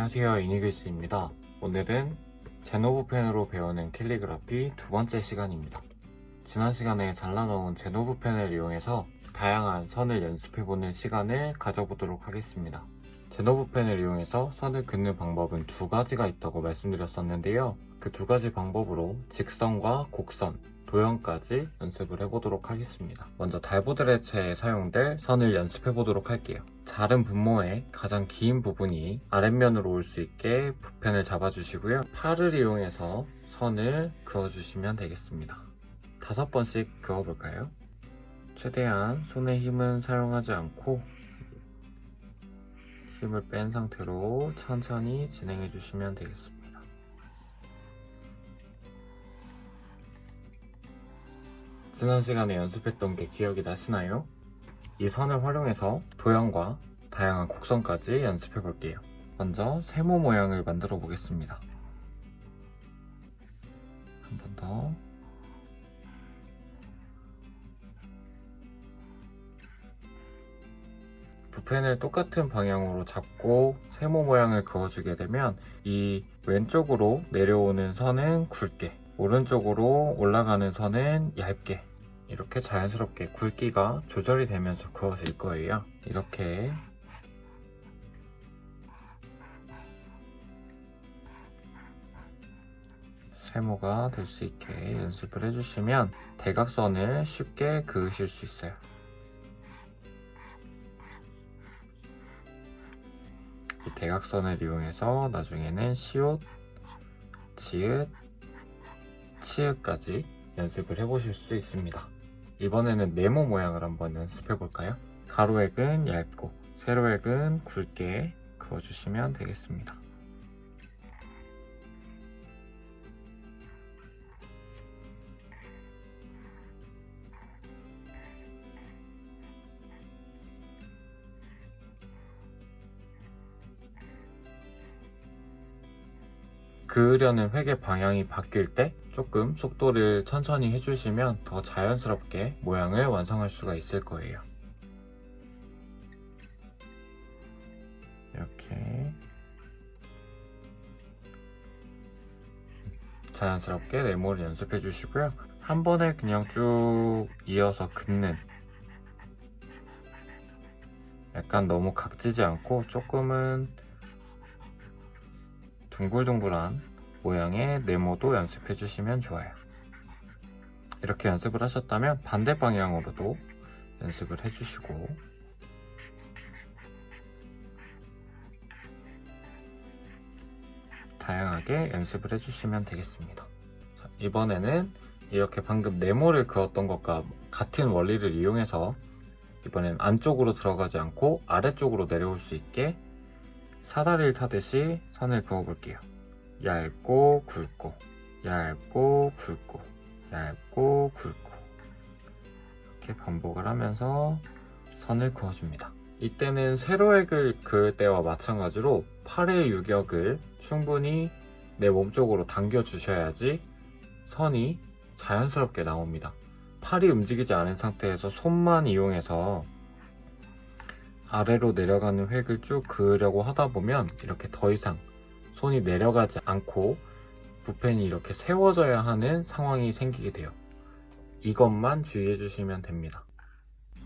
안녕하세요, 이니글스입니다. 오늘은 제노브 펜으로 배우는 캘리그라피 두 번째 시간입니다. 지난 시간에 잘라놓은 제노브 펜을 이용해서 다양한 선을 연습해보는 시간을 가져보도록 하겠습니다. 제노브 펜을 이용해서 선을 긋는 방법은 두 가지가 있다고 말씀드렸었는데요. 그 두 가지 방법으로 직선과 곡선, 도형까지 연습을 해보도록 하겠습니다. 먼저 달보드레체에 사용될 선을 연습해보도록 할게요. 자른 분모의 가장 긴 부분이 아랫면으로 올 수 있게 붓펜을 잡아주시고요. 팔을 이용해서 선을 그어주시면 되겠습니다. 5번씩 그어볼까요? 최대한 손의 힘은 사용하지 않고 힘을 뺀 상태로 천천히 진행해주시면 되겠습니다. 지난 시간에 연습했던 게 기억이 나시나요? 이 선을 활용해서 도형과 다양한 곡선까지 연습해 볼게요. 먼저 세모 모양을 만들어 보겠습니다. 한 번 더. 붓펜을 똑같은 방향으로 잡고 세모 모양을 그어주게 되면 이 왼쪽으로 내려오는 선은 굵게, 오른쪽으로 올라가는 선은 얇게, 이렇게 자연스럽게 굵기가 조절이 되면서 그어질 거예요. 이렇게 세모가 될 수 있게 연습을 해주시면 대각선을 쉽게 그으실 수 있어요. 이 대각선을 이용해서 나중에는 시옷, 지읒, 치읓까지 연습을 해보실 수 있습니다. 이번에는 네모 모양을 한번 연습해 볼까요? 가로획은 얇고 세로획은 굵게 그어주시면 되겠습니다. 그으려는 획의 방향이 바뀔 때 조금 속도를 천천히 해주시면 더 자연스럽게 모양을 완성할 수가 있을 거예요. 이렇게 자연스럽게 네모를 연습해 주시고요. 한 번에 그냥 쭉 이어서 긋는, 약간 너무 각지지 않고 조금은 둥글둥글한 모양의 네모도 연습해 주시면 좋아요. 이렇게 연습을 하셨다면 반대 방향으로도 연습을 해주시고, 다양하게 연습을 해주시면 되겠습니다. 자, 이번에는 이렇게 방금 네모를 그었던 것과 같은 원리를 이용해서 이번엔 안쪽으로 들어가지 않고 아래쪽으로 내려올 수 있게 사다리를 타듯이 선을 그어볼게요. 얇고 굵고, 얇고 굵고, 얇고 굵고, 이렇게 반복을 하면서 선을 그어줍니다. 이때는 세로획을 그을 때와 마찬가지로 팔의 유격을 충분히 내 몸쪽으로 당겨주셔야지 선이 자연스럽게 나옵니다. 팔이 움직이지 않은 상태에서 손만 이용해서 아래로 내려가는 획을 쭉 그으려고 하다 보면 이렇게 더 이상 손이 내려가지 않고 붓펜이 이렇게 세워져야 하는 상황이 생기게 돼요. 이것만 주의해 주시면 됩니다.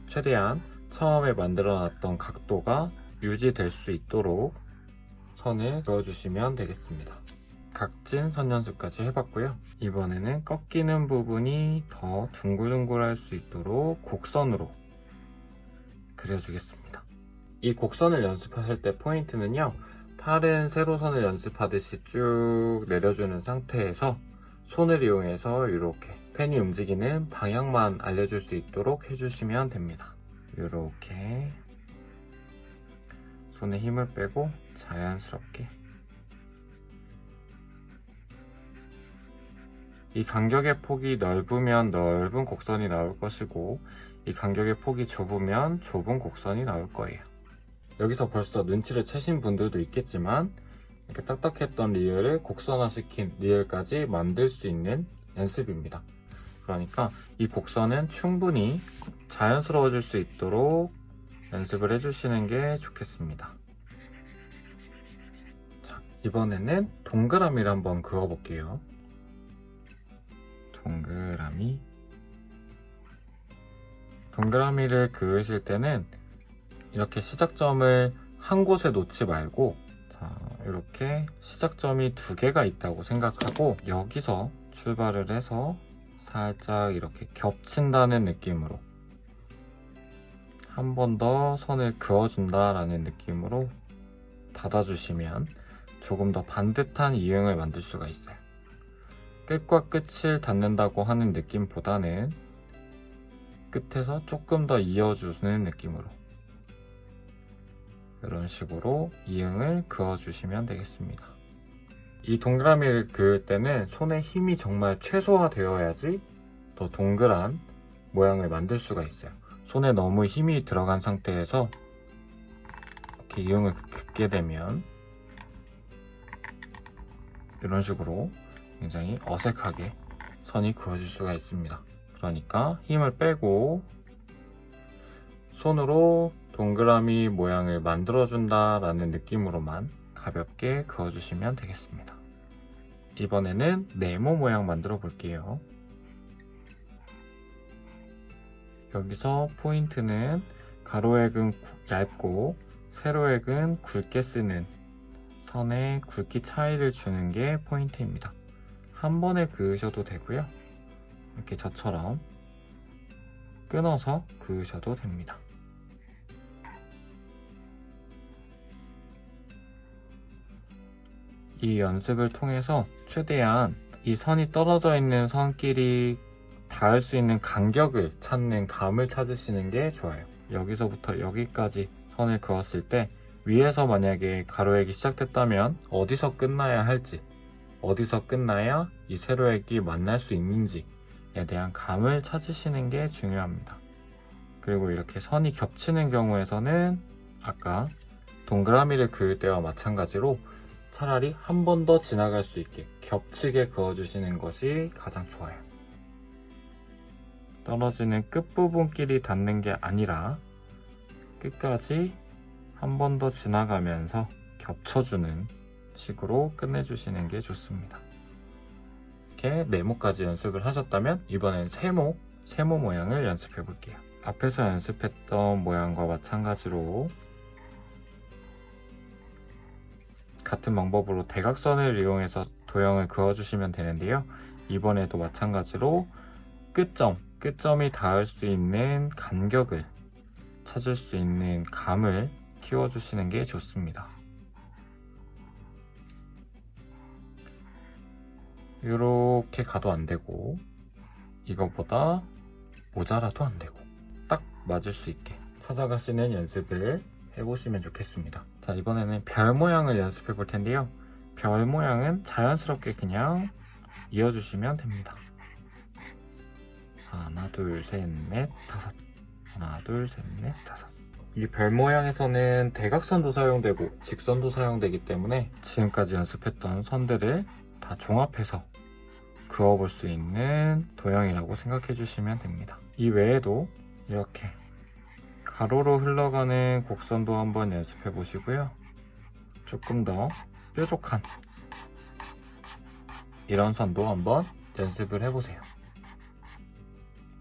최대한 처음에 만들어 놨던 각도가 유지될 수 있도록 선을 그어주시면 되겠습니다. 각진 선 연습까지 해봤고요. 이번에는 꺾이는 부분이 더 둥글둥글할 수 있도록 곡선으로 그려주겠습니다. 이 곡선을 연습하실 때 포인트는요, 팔은 세로선을 연습하듯이 쭉 내려주는 상태에서 손을 이용해서 이렇게 펜이 움직이는 방향만 알려줄 수 있도록 해주시면 됩니다. 이렇게 손에 힘을 빼고 자연스럽게, 이 간격의 폭이 넓으면 넓은 곡선이 나올 것이고 이 간격의 폭이 좁으면 좁은 곡선이 나올 거예요. 여기서 벌써 눈치를 채신 분들도 있겠지만 이렇게 딱딱했던 리을을 곡선화시킨 리을까지 만들 수 있는 연습입니다. 그러니까 이 곡선은 충분히 자연스러워질 수 있도록 연습을 해주시는 게 좋겠습니다. 자, 이번에는 동그라미를 한번 그어볼게요. 동그라미를 그으실 때는 이렇게 시작점을 한 곳에 놓지 말고, 자, 이렇게 시작점이 두 개가 있다고 생각하고 여기서 출발을 해서 살짝 이렇게 겹친다는 느낌으로 한 번 더 선을 그어준다라는 느낌으로 닫아주시면 조금 더 반듯한 이응을 만들 수가 있어요. 끝과 끝을 닫는다고 하는 느낌보다는 끝에서 조금 더 이어주는 느낌으로 이런 식으로 이응을 그어주시면 되겠습니다. 이 동그라미를 그을 때는 손에 힘이 정말 최소화되어야지 더 동그란 모양을 만들 수가 있어요. 손에 너무 힘이 들어간 상태에서 이렇게 이응을 긋게 되면 이런 식으로 굉장히 어색하게 선이 그어질 수가 있습니다. 그러니까 힘을 빼고 손으로 동그라미 모양을 만들어준다라는 느낌으로만 가볍게 그어주시면 되겠습니다. 이번에는 네모 모양 만들어 볼게요. 여기서 포인트는 가로액은 얇고 세로액은 굵게 쓰는 선의 굵기 차이를 주는 게 포인트입니다. 한 번에 그으셔도 되고요. 이렇게 저처럼 끊어서 그으셔도 됩니다. 이 연습을 통해서 최대한 이 선이 떨어져 있는 선끼리 닿을 수 있는 간격을 찾는 감을 찾으시는 게 좋아요. 여기서부터 여기까지 선을 그었을 때 위에서 만약에 가로액이 시작됐다면 어디서 끝나야 할지, 어디서 끝나야 이 세로액이 만날 수 있는지에 대한 감을 찾으시는 게 중요합니다. 그리고 이렇게 선이 겹치는 경우에서는 아까 동그라미를 그을 때와 마찬가지로 차라리 한 번 더 지나갈 수 있게 겹치게 그어주시는 것이 가장 좋아요. 떨어지는 끝부분끼리 닿는 게 아니라 끝까지 한 번 더 지나가면서 겹쳐주는 식으로 끝내주시는 게 좋습니다. 이렇게 네모까지 연습을 하셨다면 이번엔 세모 모양을 연습해 볼게요. 앞에서 연습했던 모양과 마찬가지로 같은 방법으로 대각선을 이용해서 도형을 그어주시면 되는데요. 이번에도 마찬가지로 끝점이 닿을 수 있는 간격을 찾을 수 있는 감을 키워주시는 게 좋습니다. 이렇게 가도 안 되고 이거보다 모자라도 안 되고 딱 맞을 수 있게 찾아가시는 연습을 해보시면 좋겠습니다. 자, 이번에는 별 모양을 연습해 볼 텐데요. 별 모양은 자연스럽게 그냥 이어주시면 됩니다. 하나, 둘, 셋, 넷, 다섯. 하나, 둘, 셋, 넷, 다섯. 이 별 모양에서는 대각선도 사용되고 직선도 사용되기 때문에 지금까지 연습했던 선들을 다 종합해서 그어볼 수 있는 도형이라고 생각해 주시면 됩니다. 이 외에도 이렇게 가로로 흘러가는 곡선도 한번 연습해 보시고요. 조금 더 뾰족한 이런 선도 한번 연습을 해보세요.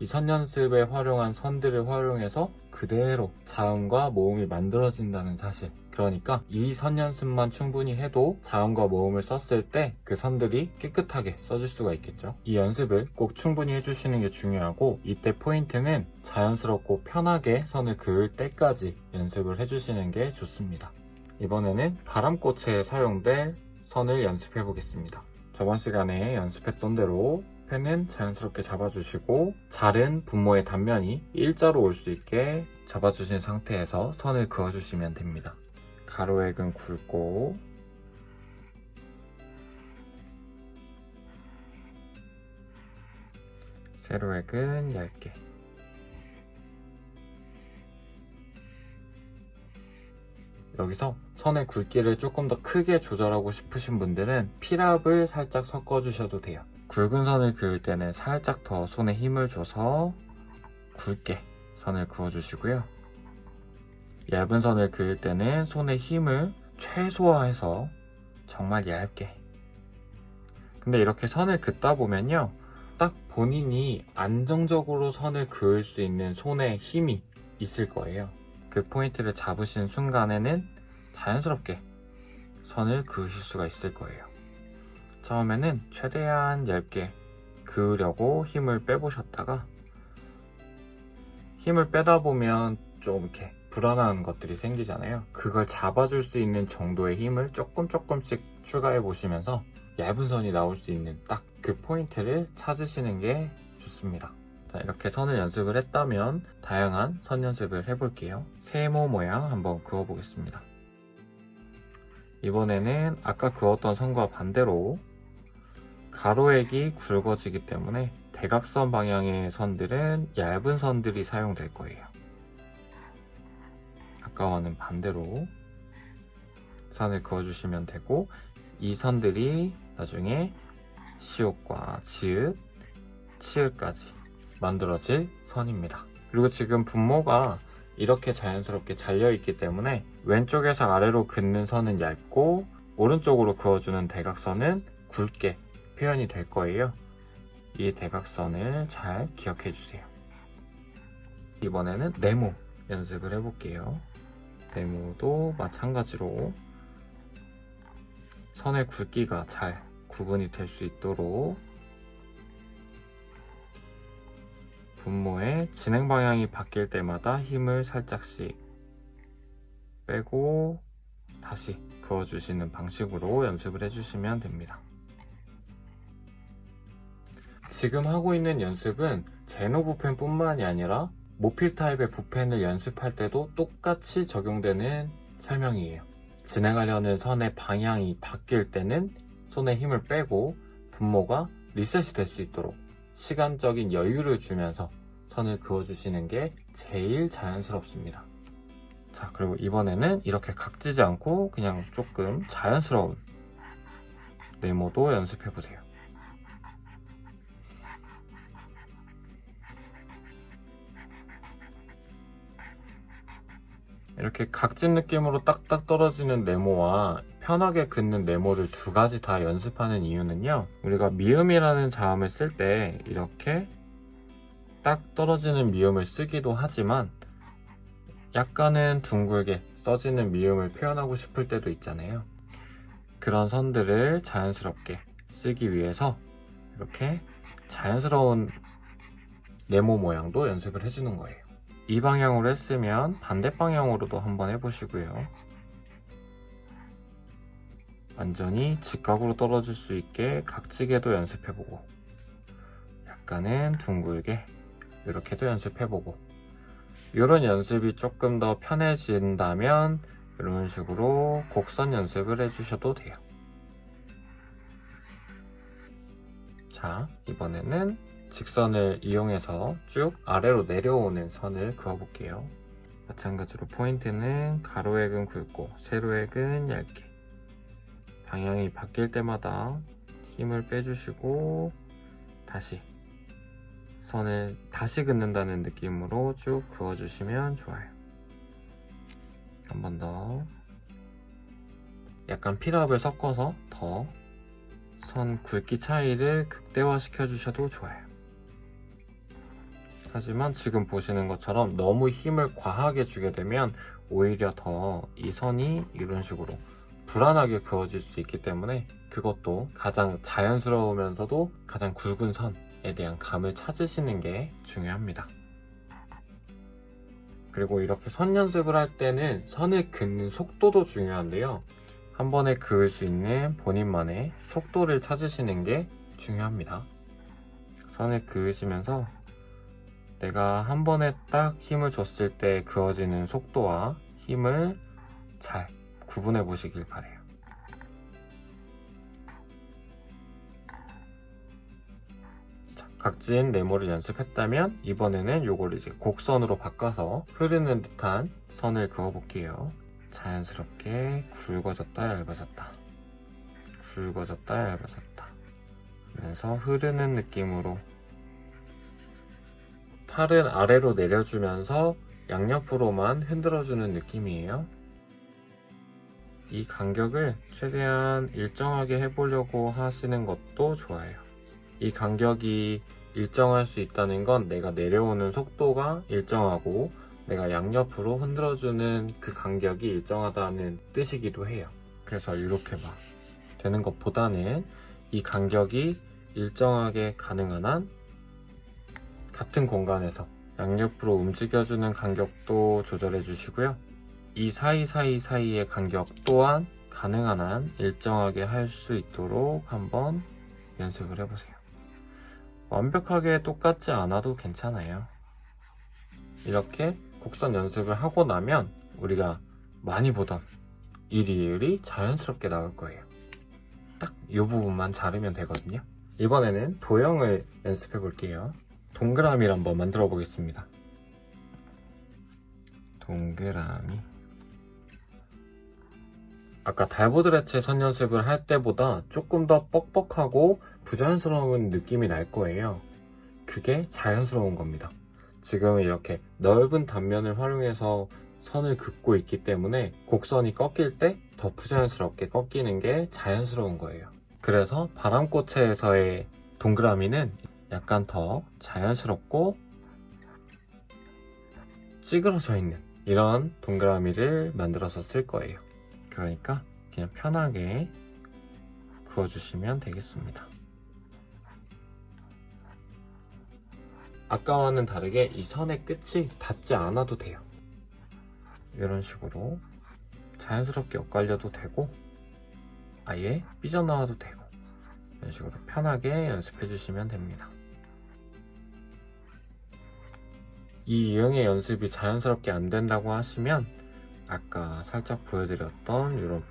이 선 연습에 활용한 선들을 활용해서 그대로 자음과 모음이 만들어진다는 사실, 그러니까 이 선 연습만 충분히 해도 자음과 모음을 썼을 때 그 선들이 깨끗하게 써질 수가 있겠죠. 이 연습을 꼭 충분히 해주시는 게 중요하고, 이때 포인트는 자연스럽고 편하게 선을 그을 때까지 연습을 해주시는 게 좋습니다. 이번에는 바람꽃에 사용될 선을 연습해 보겠습니다. 저번 시간에 연습했던 대로 펜은 자연스럽게 잡아주시고 자른 분모의 단면이 일자로 올 수 있게 잡아주신 상태에서 선을 그어주시면 됩니다. 가로액은 굵고 세로액은 얇게. 여기서 선의 굵기를 조금 더 크게 조절하고 싶으신 분들은 필압을 살짝 섞어주셔도 돼요. 굵은 선을 그을 때는 살짝 더 손에 힘을 줘서 굵게 선을 그어주시고요. 얇은 선을 그을 때는 손의 힘을 최소화해서 정말 얇게. 근데 이렇게 선을 긋다 보면요, 딱 본인이 안정적으로 선을 그을 수 있는 손에 힘이 있을 거예요. 그 포인트를 잡으신 순간에는 자연스럽게 선을 그으실 수가 있을 거예요. 처음에는 최대한 얇게 그으려고 힘을 빼보셨다가 힘을 빼다 보면 좀 이렇게 불안한 것들이 생기잖아요. 그걸 잡아줄 수 있는 정도의 힘을 조금씩 추가해 보시면서 얇은 선이 나올 수 있는 딱 그 포인트를 찾으시는 게 좋습니다. 자, 이렇게 선을 연습을 했다면 다양한 선 연습을 해볼게요. 세모 모양 한번 그어보겠습니다. 이번에는 아까 그었던 선과 반대로 가로액이 굵어지기 때문에 대각선 방향의 선들은 얇은 선들이 사용될 거예요. 아까와는 반대로 선을 그어주시면 되고, 이 선들이 나중에 시옷과 지읒, 치읒까지 만들어질 선입니다. 그리고 지금 분모가 이렇게 자연스럽게 잘려있기 때문에 왼쪽에서 아래로 긋는 선은 얇고 오른쪽으로 그어주는 대각선은 굵게 표현이 될 거예요. 이 대각선을 잘 기억해 주세요. 이번에는 네모 연습을 해볼게요. 네모도 마찬가지로 선의 굵기가 잘 구분이 될 수 있도록 분모의 진행 방향이 바뀔 때마다 힘을 살짝씩 빼고 다시 그어주시는 방식으로 연습을 해주시면 됩니다. 지금 하고 있는 연습은 제노 붓펜 뿐만이 아니라 모필 타입의 붓펜을 연습할 때도 똑같이 적용되는 설명이에요. 진행하려는 선의 방향이 바뀔 때는 손에 힘을 빼고 분모가 리셋이 될 수 있도록 시간적인 여유를 주면서 선을 그어주시는 게 제일 자연스럽습니다. 자, 그리고 이번에는 이렇게 각지지 않고 그냥 조금 자연스러운 네모도 연습해보세요. 이렇게 각진 느낌으로 딱딱 떨어지는 네모와 편하게 긋는 네모를 두 가지 다 연습하는 이유는요, 우리가 미음이라는 자음을 쓸 때 이렇게 딱 떨어지는 미음을 쓰기도 하지만 약간은 둥글게 써지는 미음을 표현하고 싶을 때도 있잖아요. 그런 선들을 자연스럽게 쓰기 위해서 이렇게 자연스러운 네모 모양도 연습을 해주는 거예요. 이 방향으로 했으면 반대 방향으로도 한번 해보시고요. 완전히 직각으로 떨어질 수 있게 각지게도 연습해보고, 약간은 둥글게 이렇게도 연습해보고, 이런 연습이 조금 더 편해진다면 이런 식으로 곡선 연습을 해주셔도 돼요. 자, 이번에는 직선을 이용해서 쭉 아래로 내려오는 선을 그어볼게요. 마찬가지로 포인트는 가로액은 굵고 세로액은 얇게, 방향이 바뀔 때마다 힘을 빼주시고 다시 선을 다시 긋는다는 느낌으로 쭉 그어주시면 좋아요. 한 번 더 약간 필업을 섞어서 더 선 굵기 차이를 극대화시켜 주셔도 좋아요. 하지만 지금 보시는 것처럼 너무 힘을 과하게 주게 되면 오히려 더 이 선이 이런 식으로 불안하게 그어질 수 있기 때문에 그것도 가장 자연스러우면서도 가장 굵은 선에 대한 감을 찾으시는 게 중요합니다. 그리고 이렇게 선 연습을 할 때는 선을 긋는 속도도 중요한데요, 한 번에 그을 수 있는 본인만의 속도를 찾으시는 게 중요합니다. 선을 그으시면서 내가 한 번에 딱 힘을 줬을 때 그어지는 속도와 힘을 잘 구분해 보시길 바래요. 자, 각진 네모를 연습했다면 이번에는 요걸 이제 곡선으로 바꿔서 흐르는 듯한 선을 그어 볼게요. 자연스럽게 굵어졌다 얇아졌다, 굵어졌다 얇아졌다 그래서 흐르는 느낌으로 팔은 아래로 내려주면서 양옆으로만 흔들어주는 느낌이에요. 이 간격을 최대한 일정하게 해보려고 하시는 것도 좋아요. 이 간격이 일정할 수 있다는 건 내가 내려오는 속도가 일정하고 내가 양옆으로 흔들어주는 그 간격이 일정하다는 뜻이기도 해요. 그래서 이렇게 막 되는 것보다는 이 간격이 일정하게 가능한 한 같은 공간에서 양옆으로 움직여주는 간격도 조절해 주시고요. 이 사이의 간격 또한 가능한 한 일정하게 할 수 있도록 한번 연습을 해보세요. 완벽하게 똑같지 않아도 괜찮아요. 이렇게 곡선 연습을 하고 나면 우리가 많이 보던 이 리을이 자연스럽게 나올 거예요. 딱 이 부분만 자르면 되거든요. 이번에는 도형을 연습해 볼게요. 동그라미를 한번 만들어 보겠습니다. 동그라미. 아까 달보드레체 선 연습을 할 때보다 조금 더 뻑뻑하고 부자연스러운 느낌이 날 거예요. 그게 자연스러운 겁니다. 지금 이렇게 넓은 단면을 활용해서 선을 긋고 있기 때문에 곡선이 꺾일 때 더 부자연스럽게 꺾이는 게 자연스러운 거예요. 그래서 바람꽃에서의 동그라미는 약간 더 자연스럽고 찌그러져 있는 이런 동그라미를 만들어서 쓸 거예요. 그러니까 그냥 편하게 그어주시면 되겠습니다. 아까와는 다르게 이 선의 끝이 닿지 않아도 돼요. 이런 식으로 자연스럽게 엇갈려도 되고 아예 삐져나와도 되고 이런 식으로 편하게 연습해 주시면 됩니다. 이 유형의 연습이 자연스럽게 안 된다고 하시면 아까 살짝 보여드렸던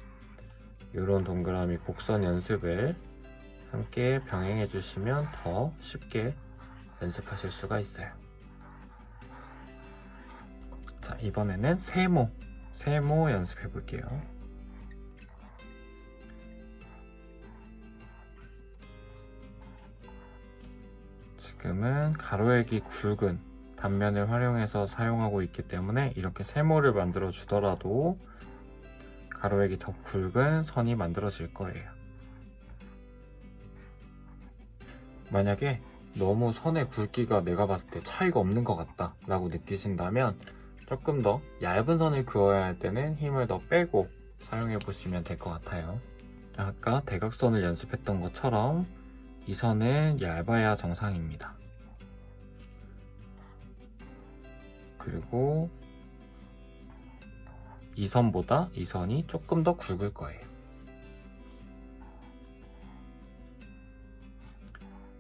이런 동그라미 곡선 연습을 함께 병행해 주시면 더 쉽게 연습하실 수가 있어요. 자, 이번에는 세모 연습해 볼게요. 지금은 가로액이 굵은 단면을 활용해서 사용하고 있기 때문에 이렇게 세모를 만들어 주더라도 가로액이 더 굵은 선이 만들어질 거예요. 만약에 너무 선의 굵기가 내가 봤을 때 차이가 없는 것 같다 라고 느끼신다면 조금 더 얇은 선을 그어야 할 때는 힘을 더 빼고 사용해 보시면 될 것 같아요. 아까 대각선을 연습했던 것처럼 이 선은 얇아야 정상입니다. 그리고 이 선보다 이 선이 조금 더 굵을 거예요.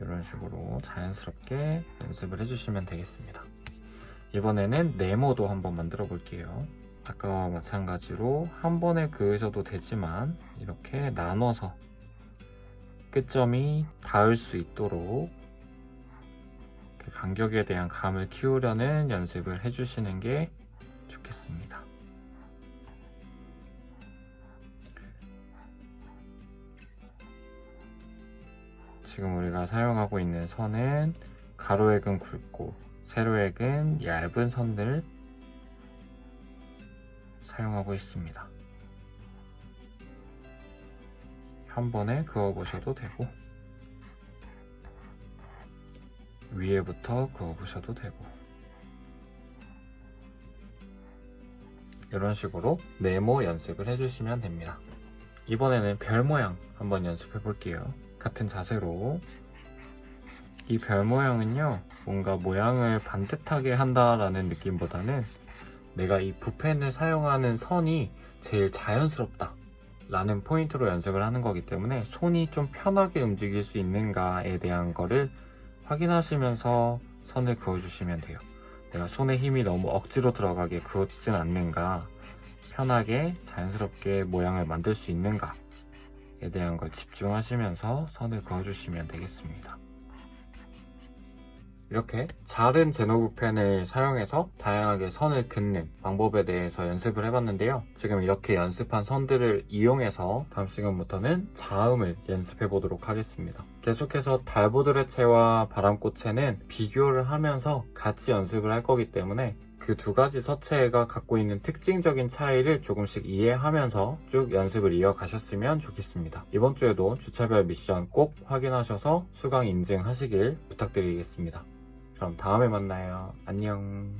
이런 식으로 자연스럽게 연습을 해주시면 되겠습니다. 이번에는 네모도 한번 만들어 볼게요. 아까와 마찬가지로 한 번에 그으셔도 되지만 이렇게 나눠서 끝점이 닿을 수 있도록 그 간격에 대한 감을 키우려는 연습을 해주시는 게 좋겠습니다. 지금 우리가 사용하고 있는 선은 가로액은 굵고 세로액은 얇은 선들을 사용하고 있습니다. 한 번에 그어보셔도 되고 위에부터 그어보셔도 되고 이런 식으로 네모 연습을 해주시면 됩니다. 이번에는 별 모양 한번 연습해 볼게요. 같은 자세로 이 별 모양은요 뭔가 모양을 반듯하게 한다라는 느낌보다는 내가 이 붓펜을 사용하는 선이 제일 자연스럽다 라는 포인트로 연습을 하는 거기 때문에 손이 좀 편하게 움직일 수 있는가에 대한 거를 확인하시면서 선을 그어주시면 돼요. 내가 손에 힘이 너무 억지로 들어가게 그어진 않는가, 편하게 자연스럽게 모양을 만들 수 있는가에 대한 걸 집중하시면서 선을 그어주시면 되겠습니다. 이렇게 자른 제노브 펜을 사용해서 다양하게 선을 긋는 방법에 대해서 연습을 해봤는데요. 지금 이렇게 연습한 선들을 이용해서 다음 시간부터는 자음을 연습해 보도록 하겠습니다. 계속해서 달보드레체와 바람꽃체는 비교를 하면서 같이 연습을 할 거기 때문에 그 그 두 가지 서체가 갖고 있는 특징적인 차이를 조금씩 이해하면서 쭉 연습을 이어가셨으면 좋겠습니다. 이번 주에도 주차별 미션 꼭 확인하셔서 수강 인증하시길 부탁드리겠습니다. 그럼 다음에 만나요. 안녕.